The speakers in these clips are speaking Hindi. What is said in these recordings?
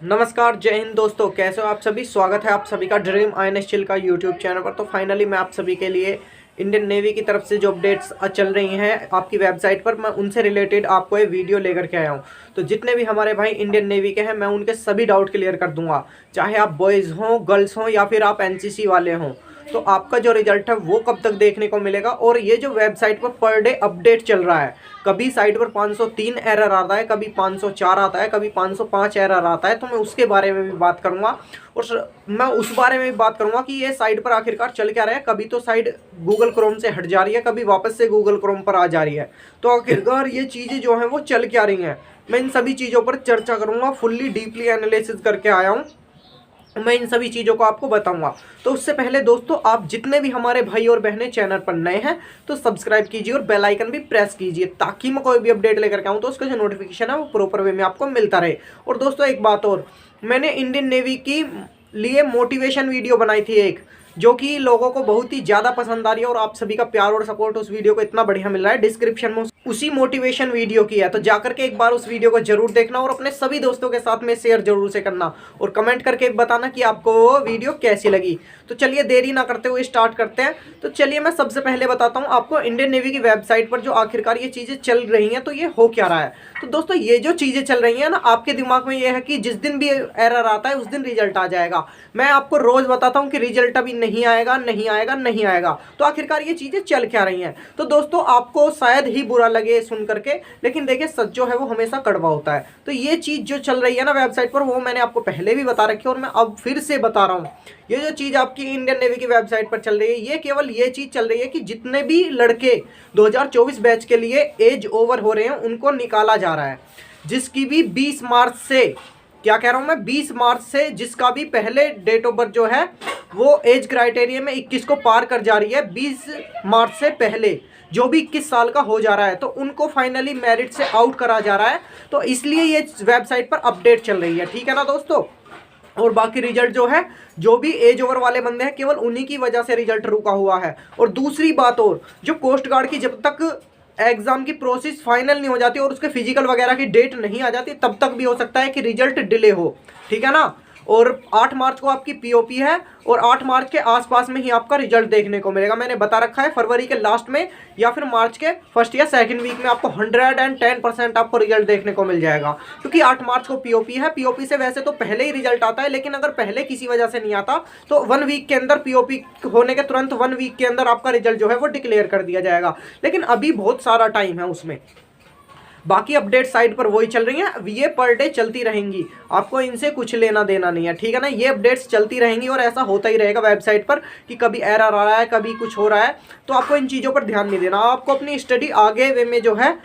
नमस्कार, जय हिंद दोस्तों। कैसे हो आप सभी। स्वागत है आप सभी का ड्रीम आईएनएस चिल का यूट्यूब चैनल पर। तो फाइनली मैं आप सभी के लिए इंडियन नेवी की तरफ से जो अपडेट्स चल रही हैं आपकी वेबसाइट पर, मैं उनसे रिलेटेड आपको ये वीडियो लेकर के आया हूँ। तो जितने भी हमारे भाई इंडियन नेवी के हैं, मैं उनके सभी डाउट क्लियर कर दूंगा, चाहे आप बॉयज़ हों, गर्ल्स हों या फिर आप एनसीसी वाले हों। तो आपका जो रिजल्ट है वो कब तक देखने को मिलेगा, और ये जो वेबसाइट पर डे अपडेट चल रहा है, कभी साइट पर 503 एरर आता है, कभी 504 आता है, कभी 505 एरर आता है। तो मैं उसके बारे में भी बात करूंगा, और मैं उस बारे में भी बात करूंगा कि ये साइट पर आखिरकार चल क्या रहा है। कभी तो साइट गूगल क्रोम से हट जा रही है, कभी वापस से गूगल क्रोम पर आ जा रही है। तो आखिरकार ये चीज़ें जो हैं वो चल क्या रही हैं, मैं इन सभी चीज़ों पर चर्चा करूंगा। फुल्ली डीपली एनालिसिस करके आया हूँ, मैं इन सभी चीज़ों को आपको बताऊंगा। तो उससे पहले दोस्तों, आप जितने भी हमारे भाई और बहनें चैनल पर नए हैं तो सब्सक्राइब कीजिए और बेल आइकन भी प्रेस कीजिए, ताकि मैं कोई भी अपडेट लेकर के आऊँ तो उसका जो नोटिफिकेशन है वो प्रॉपर वे में आपको मिलता रहे। और दोस्तों एक बात और, मैंने इंडियन नेवी की लिए मोटिवेशन वीडियो बनाई थी एक, जो कि लोगों को बहुत ही ज़्यादा पसंद आ रही है, और आप सभी का प्यार और सपोर्ट उस वीडियो को इतना बढ़िया मिल रहा है। डिस्क्रिप्शन में उसी मोटिवेशन वीडियो की है, तो जाकर के एक बार उस वीडियो को जरूर देखना और अपने सभी दोस्तों के साथ में शेयर जरूर से करना, और कमेंट करके बताना कि आपको वो वीडियो कैसी लगी। तो चलिए देरी ना करते हुए स्टार्ट करते हैं। तो चलिए मैं सबसे पहले बताता हूँ आपको इंडियन नेवी की वेबसाइट पर जो आखिरकार ये चीज़ें चल रही हैं, तो ये हो क्या रहा है। तो दोस्तों ये जो चीज़ें चल रही हैं ना, आपके दिमाग में ये है कि जिस दिन भी एरर आता है उस दिन रिजल्ट आ जाएगा। मैं आपको रोज़ बताता हूँ कि रिजल्ट अभी नहीं आएगा, नहीं आएगा, नहीं आएगा। तो आखिरकार ये चीज़ें चल क्या रही हैं। तो दोस्तों आपको शायद ही बुरा लगे सुन करके, लेकिन देखिए सच जो है वो हमेशा कड़वा होता है। तो ये चीज़ जो चल रही है ना वेबसाइट पर, वो मैंने आपको पहले भी बता रखी है और मैं अब फिर से बता रहा हूँ। ये जो चीज़ आपकी इंडियन नेवी की वेबसाइट पर चल रही है, ये केवल ये चीज़ चल रही है कि जितने भी लड़के 2024 बैच के लिए एज ओवर हो रहे हैं उनको निकाला जा रहा है। जिसकी भी 20 मार्च से, क्या कह रहा हूँ मैं, 20 मार्च से जिसका भी पहले डेट ऑफ बर्थ जो है वो एज क्राइटेरिया में 21 को पार कर जा रही है, 20 मार्च से पहले जो भी 21 साल का हो जा रहा है, तो उनको फाइनली मेरिट से आउट करा जा रहा है। तो इसलिए ये वेबसाइट पर अपडेट चल रही है, ठीक है ना दोस्तों। और बाकी रिजल्ट जो है, जो भी एज ओवर वाले बंदे हैं, केवल उन्हीं की वजह से रिजल्ट रुका हुआ है। और दूसरी बात और, जो कोस्ट गार्ड की जब तक एग्जाम की प्रोसेस फाइनल नहीं हो जाती और उसके फिजिकल वगैरह की डेट नहीं आ जाती, तब तक भी हो सकता है कि रिजल्ट डिले हो, ठीक है ना। और 8 मार्च को आपकी पीओपी है, और 8 मार्च के आसपास में ही आपका रिजल्ट देखने को मिलेगा। मैंने बता रखा है फरवरी के लास्ट में या फिर मार्च के फर्स्ट या सेकंड वीक में आपको 110% आपको रिजल्ट देखने को मिल जाएगा, क्योंकि 8 मार्च को पीओपी है। पीओपी से वैसे तो पहले ही रिजल्ट आता है, लेकिन अगर पहले किसी वजह से नहीं आता तो 1 वीक के अंदर, पीओपी होने के तुरंत 1 वीक के अंदर आपका रिजल्ट जो है वो डिक्लेयर कर दिया जाएगा। लेकिन अभी बहुत सारा टाइम है उसमें। बाकी अपडेट साइट पर वही चल रही हैं, ये पर डे चलती रहेंगी, आपको इनसे कुछ लेना देना नहीं है, ठीक है ना। ये अपडेट्स चलती रहेंगी और ऐसा होता ही रहेगा वेबसाइट पर कि कभी एरर आ रहा है, कभी कुछ हो रहा है। तो आपको इन चीज़ों पर ध्यान नहीं देना, आपको अपनी स्टडी आगे वे में जो है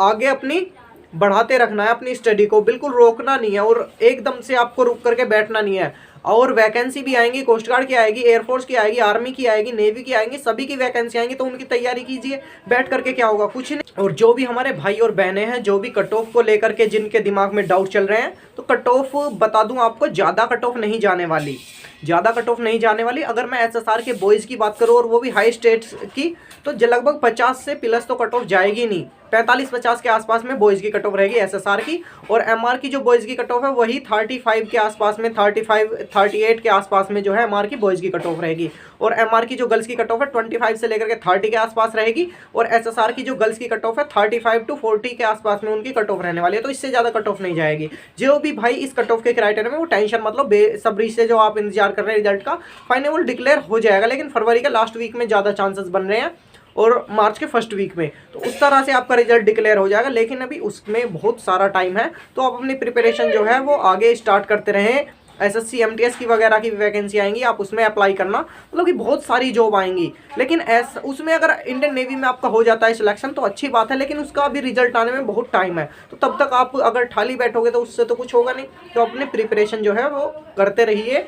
आगे अपनी बढ़ाते रखना है। अपनी स्टडी को बिल्कुल रोकना नहीं है, और एकदम से आपको रुक करके बैठना नहीं है। और वैकेंसी भी आएंगी, कोस्ट गार्ड की आएगी, एयरफोर्स की आएगी, आर्मी की आएगी, नेवी की आएंगी, सभी की वैकेंसी आएंगी। तो उनकी तैयारी कीजिए, बैठ करके क्या होगा, कुछ नहीं। और जो भी हमारे भाई और बहनें हैं, जो भी कट ऑफ को लेकर के जिनके दिमाग में डाउट चल रहे हैं, तो कट ऑफ बता दूं आपको, ज़्यादा कट ऑफ नहीं जाने वाली, ज़्यादा कट ऑफ नहीं जाने वाली। अगर मैं एसएसआर के बॉयज़ की बात करूँ और वो भी हाई स्टेट्स की, तो लगभग 50 से प्लस तो कट ऑफ जाएगी नहीं। 45-50 के आसपास में बॉयज़ की कट ऑफ रहेगी एसएसआर की, और एमआर की जो बॉयज़ की कट ऑफ है वही 35 के आसपास में, 35-38 के आसपास में जो है एमआर की बॉयज़ की कट ऑफ रहेगी। और एमआर की जो गर्ल्स की कट ऑफ है 25 से लेकर के 30 के आसपास रहेगी, और एसएसआर की जो गर्ल्स की कट ऑफ है 35 to 40 के आसपास में उनकी कट ऑफ रहने वाली है। तो इससे ज़्यादा कट ऑफ नहीं जाएगी। जो भी भाई इस कट ऑफ के क्राइटेरिया में, वो टेंशन मतलब बेसब्री से जो आप इंतजार कर रहे हैं रिजल्ट का, फाइनल डिक्लेयर हो जाएगा। लेकिन फरवरी के लास्ट वीक में ज़्यादा चांसेस बन रहे हैं, और मार्च के फर्स्ट वीक में, तो उस तरह से आपका रिजल्ट डिक्लेयर हो जाएगा। लेकिन अभी उसमें बहुत सारा टाइम है, तो आप अपनी प्रिपरेशन जो है वो आगे स्टार्ट करते रहें। एसएससी एमटीएस की वगैरह की वैकेंसी आएंगी, आप उसमें अप्लाई करना, मतलब कि बहुत सारी जॉब आएंगी। लेकिन उसमें अगर इंडियन नेवी में आपका हो जाता है सिलेक्शन तो अच्छी बात है, लेकिन उसका अभी रिजल्ट आने में बहुत टाइम है। तो तब तक आप अगर खाली बैठोगे तो उससे तो कुछ होगा नहीं। तो अपनी प्रिपरेशन जो है वो करते रहिए,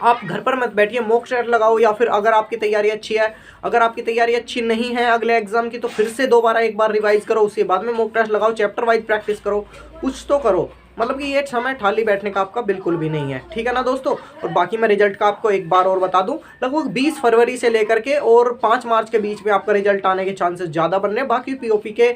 आप घर पर मत बैठिए, मॉक टेस्ट लगाओ। या फिर अगर आपकी तैयारी अच्छी है, अगर आपकी तैयारी अच्छी नहीं है अगले एग्जाम की, तो फिर से दोबारा एक बार रिवाइज करो, उसके बाद में मॉक टेस्ट लगाओ, चैप्टर वाइज प्रैक्टिस करो, कुछ तो करो। मतलब कि ये समय खाली बैठने का आपका बिल्कुल भी नहीं है, ठीक है ना दोस्तों। और बाकी मैं रिजल्ट का आपको एक बार और बता दूं, लगभग 20 फरवरी से लेकर के और 5 मार्च के बीच में आपका रिजल्ट आने के चांसेस ज़्यादा बन रहे हैं। बाकी पीओपी के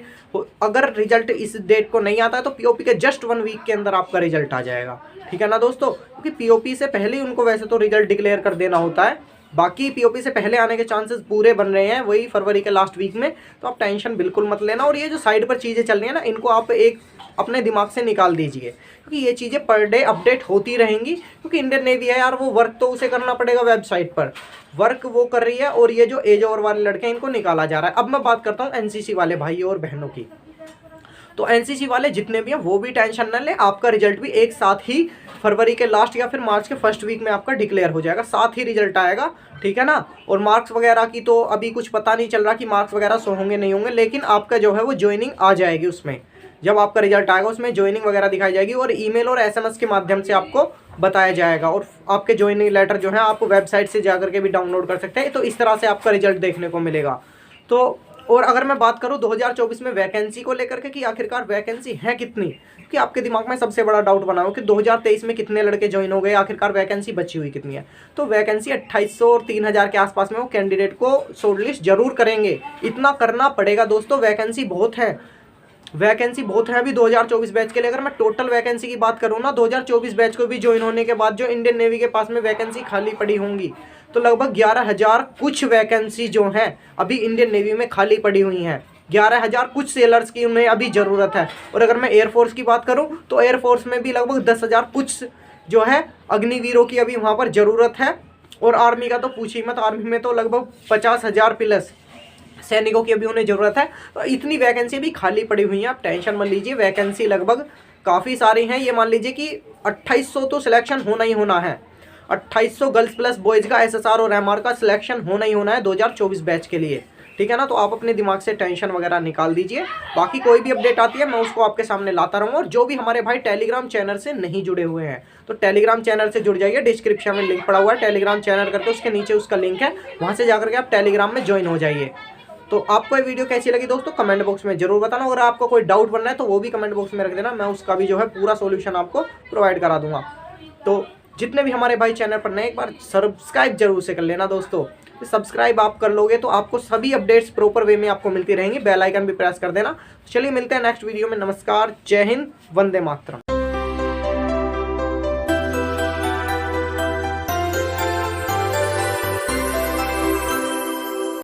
अगर रिजल्ट इस डेट को नहीं आता है तो पीओपी के जस्ट 1 वीक के अंदर आपका रिजल्ट आ जाएगा, ठीक है ना दोस्तों। क्योंकि पीओपी से पहले ही उनको वैसे तो रिजल्ट डिक्लेयर कर देना होता है, बाकी पीओपी से पहले आने के चांसेस पूरे बन रहे हैं वही फरवरी के लास्ट वीक में। तो आप टेंशन बिल्कुल मत लेना, और ये जो साइड पर चीज़ें चल रही हैं ना, इनको आप एक अपने दिमाग से निकाल दीजिए, क्योंकि ये चीज़ें पर डे अपडेट होती रहेंगी। क्योंकि इंडियन नेवी है यार, वो वर्क तो उसे करना पड़ेगा, वेबसाइट पर वर्क वो कर रही है, और ये जो एज ओवर वाले लड़के हैं इनको निकाला जा रहा है। अब मैं बात करता हूँ एनसीसी वाले भाइयों और बहनों की। तो एनसीसी वाले जितने भी हैं वो भी टेंशन न लें, आपका रिजल्ट भी एक साथ ही फरवरी के लास्ट या फिर मार्च के फर्स्ट वीक में आपका डिक्लेयर हो जाएगा, साथ ही रिजल्ट आएगा, ठीक है ना। और मार्क्स वगैरह की तो अभी कुछ पता नहीं चल रहा कि मार्क्स वगैरह शो होंगे नहीं होंगे, लेकिन आपका जो है वो ज्वाइनिंग आ जाएगी उसमें। जब आपका रिजल्ट आएगा उसमें ज्वाइनिंग वगैरह दिखाई जाएगी, और ईमेल और एसएमएस के माध्यम से आपको बताया जाएगा। और आपके ज्वाइनिंग लेटर जो है आप वेबसाइट से जाकर के भी डाउनलोड कर सकते हैं। तो इस तरह से आपका रिजल्ट देखने को मिलेगा। तो और अगर मैं बात करूं 2024 में वैकेंसी को लेकर के कि आखिरकार वैकेंसी है कितनी, कि आपके दिमाग में सबसे बड़ा डाउट बना हो कि 2023 में कितने लड़के ज्वाइन हो गए, आखिरकार वैकेंसी बची हुई कितनी है। तो वैकेंसी 2800 और 3000 के आसपास में वो कैंडिडेट को शॉर्टलिस्ट जरूर करेंगे, इतना करना पड़ेगा दोस्तों। वैकेंसी बहुत है, वैकेंसी बहुत है अभी 2024 बैच के लिए। अगर मैं टोटल वैकेंसी की बात करूँ ना, 2024 बैच को भी ज्वाइन होने के बाद जो इंडियन नेवी के पास में वैकेंसी खाली पड़ी होंगी, तो लगभग 11,000 कुछ वैकेंसी जो हैं अभी इंडियन नेवी में खाली पड़ी हुई हैं। 11,000 कुछ सेलर्स की उन्हें अभी ज़रूरत है। और अगर मैं एयरफोर्स की बात करूँ तो एयरफोर्स में भी लगभग 10,000 कुछ जो है अग्निवीरों की अभी वहाँ पर ज़रूरत है। और आर्मी का तो पूछिए मत, आर्मी में तो लगभग 50,000 प्लस सैनिकों की अभी उन्हें ज़रूरत है। तो इतनी वैकेंसी भी खाली पड़ी हुई हैं, आप टेंशन मत लीजिए। वैकेंसी लगभग काफ़ी सारी हैं, ये मान लीजिए कि 2800 तो सिलेक्शन होना ही होना है। 2800 गर्ल्स प्लस बॉयज़ का एसएसआर और एमआर का सिलेक्शन होना ही होना है 2024 बैच के लिए, ठीक है ना। तो आप अपने दिमाग से टेंशन वगैरह निकाल दीजिए। बाकी कोई भी अपडेट आती है मैं उसको आपके सामने लाता रहूँगा। और जो भी हमारे भाई टेलीग्राम चैनल से नहीं जुड़े हुए हैं तो टेलीग्राम चैनल से जुड़ जाइए, डिस्क्रिप्शन में लिंक पड़ा हुआ है टेलीग्राम चैनल करके, उसके नीचे उसका लिंक है, वहाँ से जाकर के आप टेलीग्राम में ज्वाइन हो जाइए। तो आपको ये वीडियो कैसी लगी दोस्तों कमेंट बॉक्स में जरूर बताना। अगर आपको कोई डाउट बनना है तो वो भी कमेंट बॉक्स में रख देना, मैं उसका भी जो है पूरा सॉल्यूशन आपको प्रोवाइड करा दूंगा। तो जितने भी हमारे भाई चैनल पर नए, एक बार सब्सक्राइब जरूर से कर लेना दोस्तों। सब्सक्राइब आप कर लोगे तो आपको सभी अपडेट्स प्रॉपर वे में आपको मिलती रहेंगी। बेल आइकन भी प्रेस कर देना। चलिए मिलते हैं नेक्स्ट वीडियो में। नमस्कार, जय हिंद, वंदे मातरम।